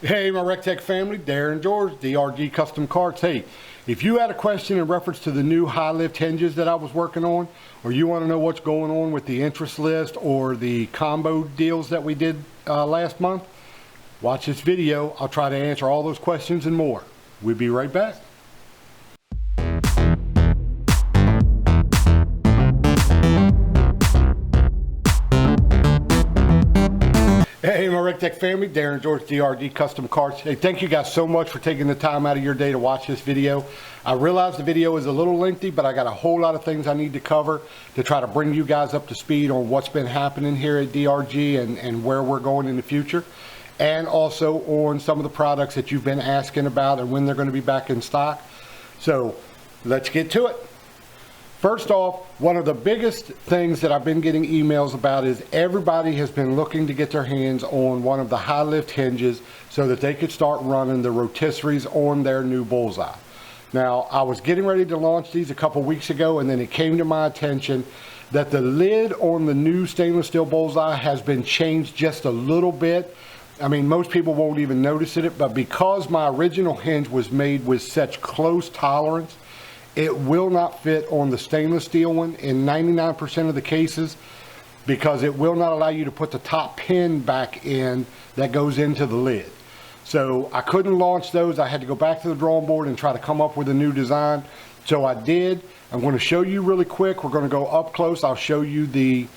Hey, my Rec Teq family, Darren George, DRG Custom Carts. Hey, if you had a question in reference to the new high lift hinges that I was working on, or you want to know what's going on with the interest list or the combo deals that we did last month, watch this video. I'll try to answer all those questions and more. We'll be right back. Hey, my Rec Teq family, Darren George, DRG Custom Carts. Hey, thank you guys so much for taking the time out of your day to watch this video. I realize the video is a little lengthy, but I got a whole lot of things I need to cover to try to bring you guys up to speed on what's been happening here at DRG and where we're going in the future. And also on some of the products that you've been asking about and when they're going to be back in stock. So let's get to it. First off, one of the biggest things that I've been getting emails about is everybody has been looking to get their hands on one of the high lift hinges so that they could start running the rotisseries on their new bullseye. Now, I was getting ready to launch these a couple weeks ago, and then it came to my attention that the lid on the new stainless steel bullseye has been changed just a little bit. I mean, most people won't even notice it, but because my original hinge was made with such close tolerance, it will not fit on the stainless steel one in 99% of the cases, because it will not allow you to put the top pin back in that goes into the lid. So I couldn't launch those. I had to go back to the drawing board and try to come up with a new design. So I did. I'm going to show you really quick. We're going to go up close. I'll show you the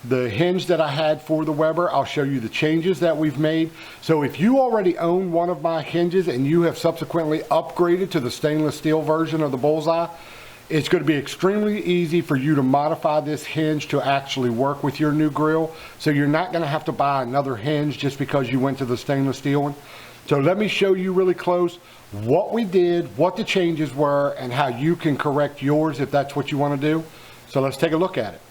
hinge that I had for the Weber. I'll show you the changes that we've made. So if you already own one of my hinges and you have subsequently upgraded to the stainless steel version of the bullseye, it's going to be extremely easy for you to modify this hinge to actually work with your new grill. So you're not going to have to buy another hinge just because you went to the stainless steel one. So let me show you really close what we did, what the changes were, and how you can correct yours if that's what you want to do. So let's take a look at it.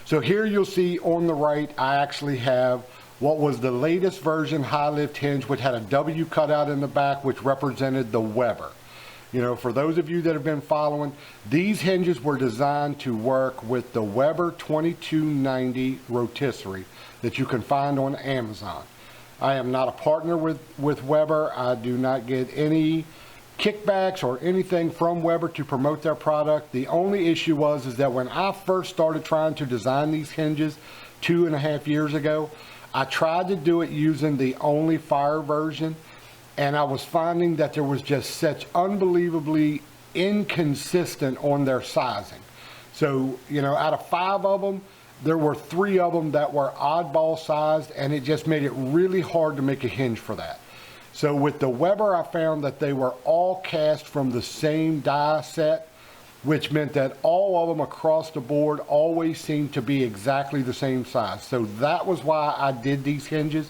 So here you'll see on the right, I actually have what was the latest version high lift hinge, which had a W cutout in the back, which represented the Weber. You know, for those of you that have been following, these hinges were designed to work with the Weber 2290 rotisserie that you can find on Amazon. I am not a partner with Weber. I do not get any kickbacks or anything from Weber to promote their product. The only issue is that when I first started trying to design these hinges 2.5 years ago, I tried to do it using the only fire version, and I was finding that there was just such unbelievably inconsistent on their sizing. So, you know, out of 5 of them, there were 3 of them that were oddball sized, and it just made it really hard to make a hinge for that. So with the Weber, I found that they were all cast from the same die set, which meant that all of them across the board always seemed to be exactly the same size. So that was why I did these hinges,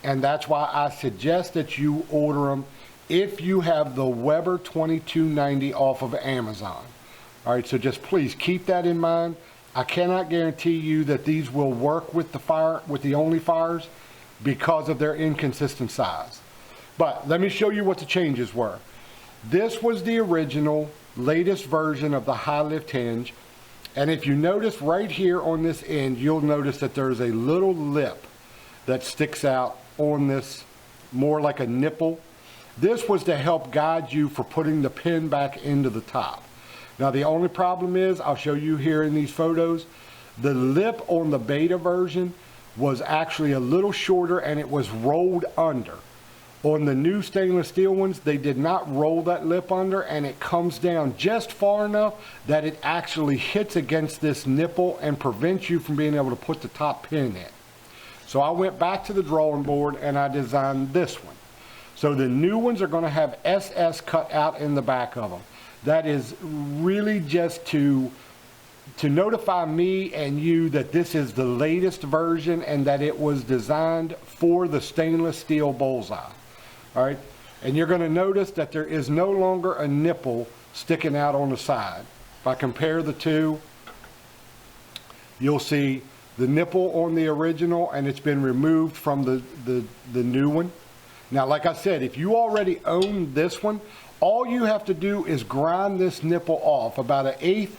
and that's why I suggest that you order them if you have the Weber 2290 off of Amazon. All right, so just please keep that in mind. I cannot guarantee you that these will work with the only fires because of their inconsistent size. But let me show you what the changes were. This was the original, latest version of the high lift hinge. And if you notice right here on this end, you'll notice that there's a little lip that sticks out on this, more like a nipple. This was to help guide you for putting the pin back into the top. Now the only problem is, I'll show you here in these photos, the lip on the beta version was actually a little shorter and it was rolled under. On the new stainless steel ones, they did not roll that lip under, and it comes down just far enough that it actually hits against this nipple and prevents you from being able to put the top pin in. So I went back to the drawing board and I designed this one. So the new ones are going to have SS cut out in the back of them. That is really just to notify me and you that this is the latest version and that it was designed for the stainless steel bullseye. All right, and you're going to notice that there is no longer a nipple sticking out on the side. If I compare the two, you'll see the nipple on the original, and it's been removed from the new one. Now, like I said, if you already own this one, all you have to do is grind this nipple off about 1/8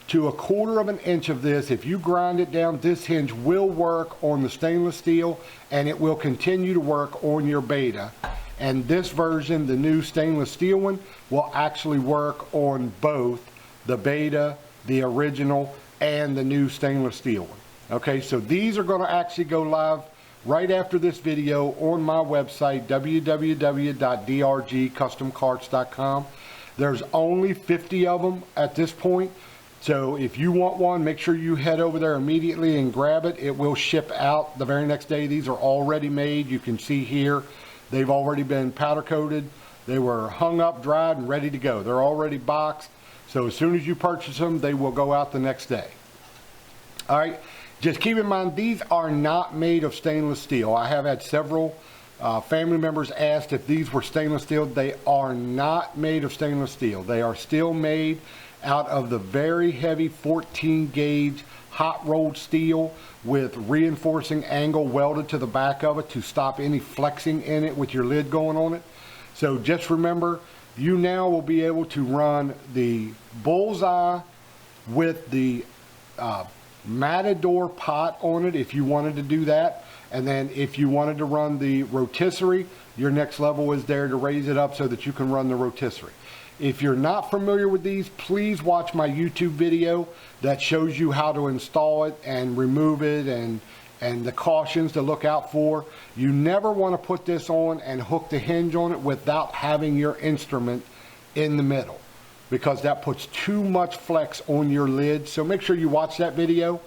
to 1/4 of an inch of this, if you grind it down, this hinge will work on the stainless steel, and it will continue to work on your beta. And this version, the new stainless steel one, will actually work on both the beta, the original, and the new stainless steel one. Okay, so these are going to actually go live right after this video on my website, www.drgcustomcarts.com. There's only 50 of them at this point. So if you want one, make sure you head over there immediately and grab it. It will ship out the very next day. These are already made. You can see here, they've already been powder coated. They were hung up, dried, and ready to go. They're already boxed. So as soon as you purchase them, they will go out the next day. All right, just keep in mind, these are not made of stainless steel. I have had several family members asked if these were stainless steel. They are not made of stainless steel. They are still made out of the very heavy 14 gauge hot rolled steel with reinforcing angle welded to the back of it to stop any flexing in it with your lid going on it. So just remember, you now will be able to run the bullseye with the Matador pot on it if you wanted to do that. And then if you wanted to run the rotisserie, your next level is there to raise it up so that you can run the rotisserie. If you're not familiar with these, please watch my YouTube video that shows you how to install it and remove it and the cautions to look out for. You never want to put this on and hook the hinge on it without having your instrument in the middle, because that puts too much flex on your lid. So make sure you watch that video.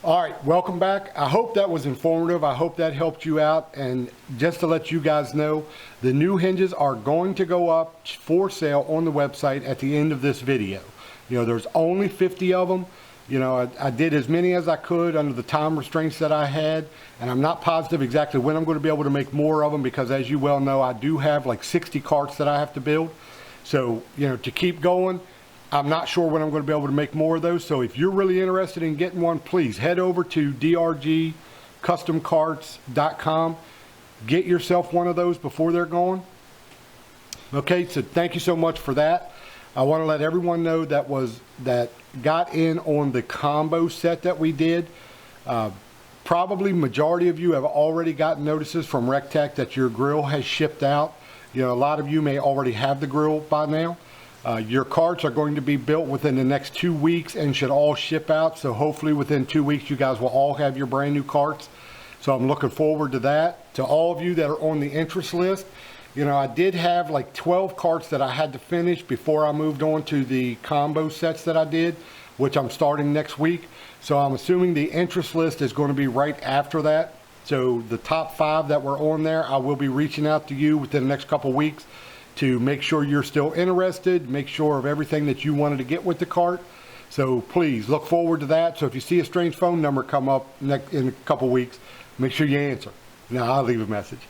All right, welcome back. I hope that was informative. I hope that helped you out. And just to let you guys know, the new hinges are going to go up for sale on the website at the end of this video. You know, there's only 50 of them. You know, I did as many as I could under the time restraints that I had, and I'm not positive exactly when I'm going to be able to make more of them, because as you well know, I do have like 60 carts that I have to build. So, you know, to keep going, I'm not sure when I'm going to be able to make more of those. So if you're really interested in getting one, please head over to drgcustomcarts.com. Get yourself one of those before they're gone. Okay, so thank you so much for that. I want to let everyone know that got in on the combo set that we did. Probably majority of you have already gotten notices from Rec Teq that your grill has shipped out. You know, a lot of you may already have the grill by now. Your carts are going to be built within the next 2 weeks and should all ship out. So hopefully within 2 weeks, you guys will all have your brand new carts. So I'm looking forward to that. To all of you that are on the interest list, you know, I did have like 12 carts that I had to finish before I moved on to the combo sets that I did, which I'm starting next week. So I'm assuming the interest list is going to be right after that. So the top 5 that were on there, I will be reaching out to you within the next couple weeks to make sure you're still interested, make sure of everything that you wanted to get with the cart. So please look forward to that. So if you see a strange phone number come up in a couple weeks, make sure you answer. Now I'll leave a message.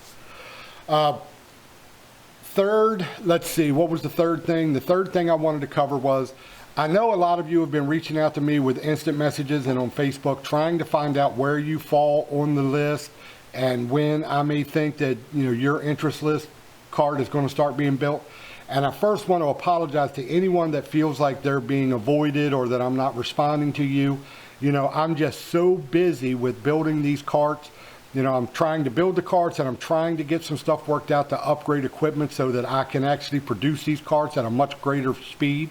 Third, let's see, what was the third thing? The third thing I wanted to cover was, I know a lot of you have been reaching out to me with instant messages and on Facebook trying to find out where you fall on the list and when I may think that, you know, your interest list cart is going to start being built. And I first want to apologize to anyone that feels like they're being avoided or that I'm not responding to you. You know, I'm just so busy with building these carts. You know, I'm trying to build the carts and I'm trying to get some stuff worked out to upgrade equipment so that I can actually produce these carts at a much greater speed.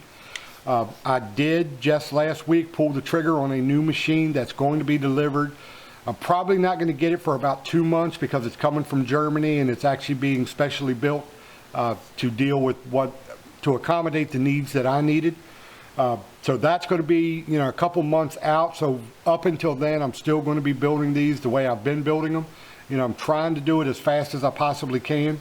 I did just last week pull the trigger on a new machine that's going to be delivered. I'm probably not going to get it for about 2 months because it's coming from Germany and it's actually being specially built to deal with to accommodate the needs that I needed. So that's going to be, you know, a couple months out. So up until then, I'm still going to be building these the way I've been building them. You know, I'm trying to do it as fast as I possibly can.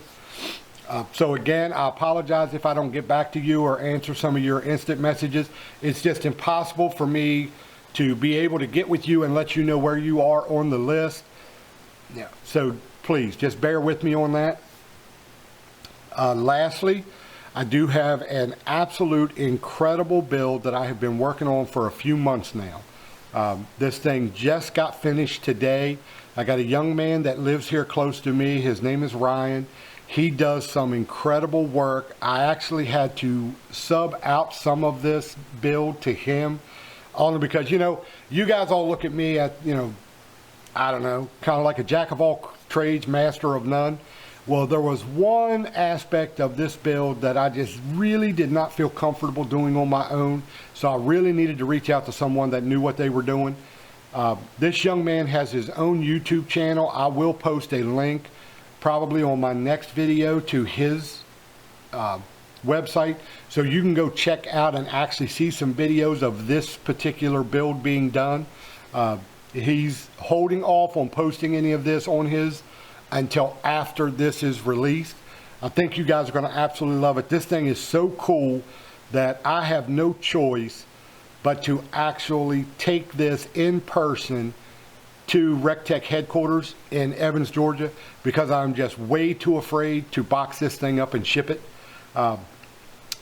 So again, I apologize if I don't get back to you or answer some of your instant messages. It's just impossible for me to be able to get with you and let you know where you are on the list. Yeah. So please just bear with me on that. Lastly, I do have an absolute incredible build that I have been working on for a few months now. This thing just got finished today. I got a young man that lives here close to me. His name is Ryan. He does some incredible work. I actually had to sub out some of this build to him, only because, you know, you guys all look at me at, you know, I don't know, kind of like a jack of all trades, master of none. Well, there was one aspect of this build that I just really did not feel comfortable doing on my own. So I really needed to reach out to someone that knew what they were doing. This young man has his own YouTube channel. I will post a link probably on my next video to his website, so you can go check out and actually see some videos of this particular build being done. He's holding off on posting any of this on his until after this is released. I think you guys are going to absolutely love it. This thing is so cool that I have no choice but to actually take this in person to Rec Teq headquarters in Evans, Georgia, because I'm just way too afraid to box this thing up and ship it.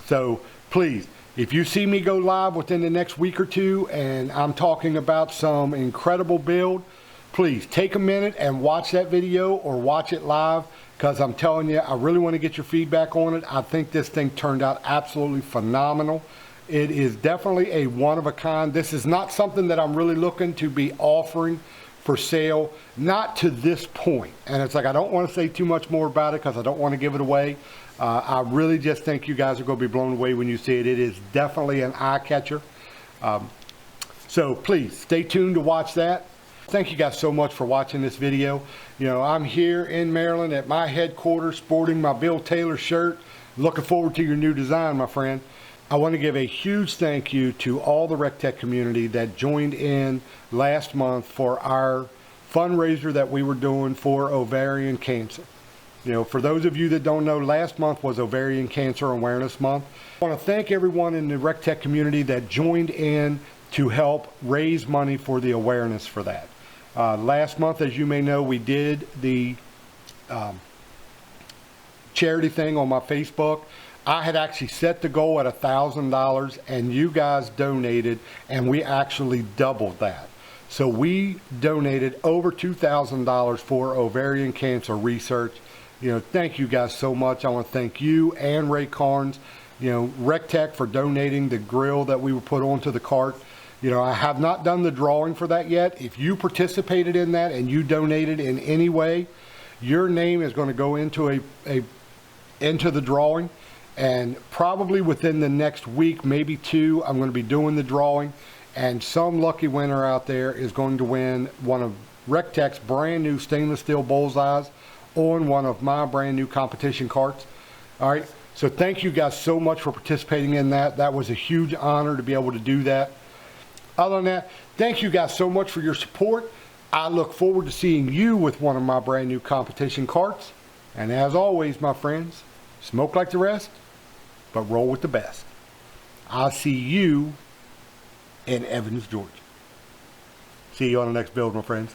So please, if you see me go live within the next week or two and I'm talking about some incredible build, please take a minute and watch that video or watch it live, because I'm telling you, I really want to get your feedback on it. I think this thing turned out absolutely phenomenal. It is definitely a one of a kind. This is not something that I'm really looking to be offering for sale, not to this point. And it's like, I don't want to say too much more about it because I don't want to give it away. I really just think you guys are going to be blown away when you see it. It is definitely an eye catcher. So please stay tuned to watch that. Thank you guys so much for watching this video. You know, I'm here in Maryland at my headquarters sporting my Bill Taylor shirt. Looking forward to your new design, my friend. I want to give a huge thank you to all the Rec Teq community that joined in last month for our fundraiser that we were doing for ovarian cancer. You know, for those of you that don't know, last month was Ovarian Cancer Awareness Month. I want to thank everyone in the Rec Teq community that joined in to help raise money for the awareness for that. Last month, as you may know, we did the charity thing on my Facebook. I had actually set the goal at $1,000 and you guys donated, and we actually doubled that. So we donated over $2,000 for ovarian cancer research. You know, thank you guys so much. I want to thank you and Ray Carnes, you know, Rec Teq for donating the grill that we were put onto the cart. You know, I have not done the drawing for that yet. If you participated in that and you donated in any way, your name is going to go into into the drawing. And probably within the next week, maybe two, I'm going to be doing the drawing. And some lucky winner out there is going to win one of Rec Teq's brand new stainless steel bullseyes on one of my brand new competition carts. All right. So thank you guys so much for participating in that. That was a huge honor to be able to do that. Other than that, thank you guys so much for your support. I look forward to seeing you with one of my brand new competition carts. And as always, my friends, smoke like the rest, but roll with the best. I'll see you in Evans, Georgia. See you on the next build, my friends.